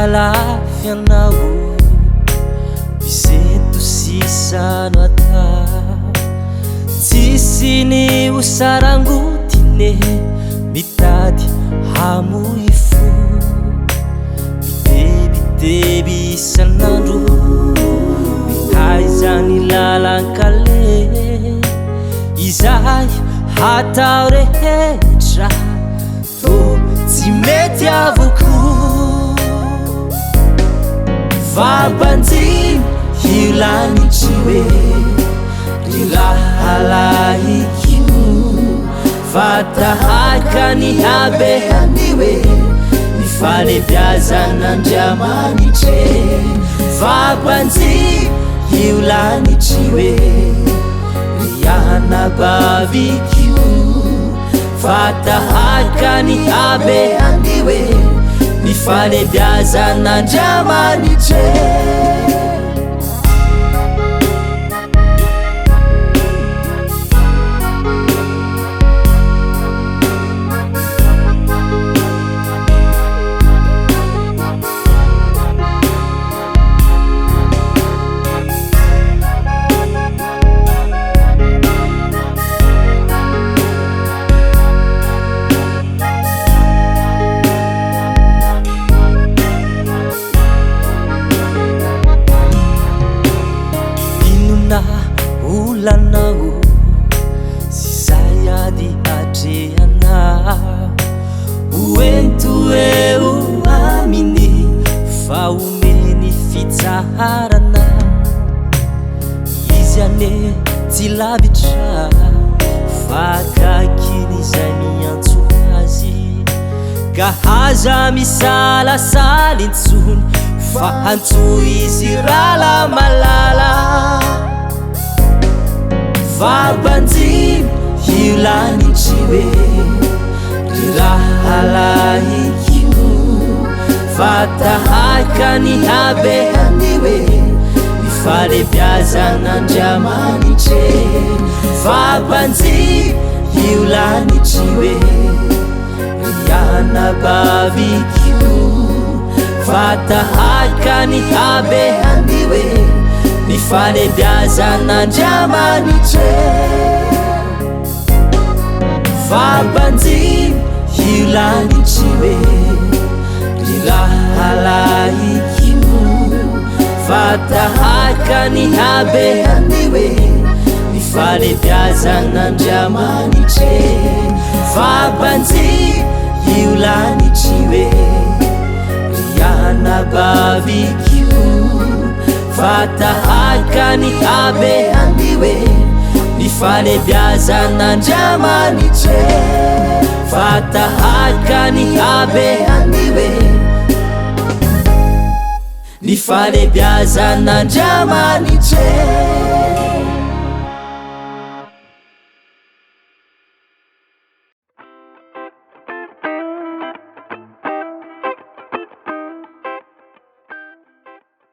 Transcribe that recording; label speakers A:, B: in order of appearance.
A: fialafianao isento sisano ata tsisy ny osarangotine mitady hamoifo mitebiteby isanandro mitaizany lalankale izahay hatao rehetra to tsy mety avoko vabanjiny hilanitsy hoe rilahalaikio fatahakany habehany hoe nifalebiazan'Andriamanitry vabanjiny hilanitsy hoe rianabavikio fatahakany habehany hoe nifalebiazan'Andriamanitry olanao zay ady atreana oento eo aminy fa omeny fitsarana izy ane tsy lavitra fakakiny zay miantso azy ka haza misalasaly intsony fa antso izy rala malala vabanjiny hilanitsy hoe rilahalaikio fatahakany habehany hoe nifalebiazan'Andriamanitry vabanjiny hilanitsy hoe rianabavikio fatahakany habehany hoe nifalebiazan'Andriamanitry vabanjiny hilanitsy hoe rilahalaikio fatahakany habehany hoe nifalebiazan'Andriamanitry vabanjiny hilanitsy hoe rianabavikio fatahakany habehany hoe nifalebiazan'Andriamanitry fatahakany habehany hoe nifalebiazan'Andriamanitry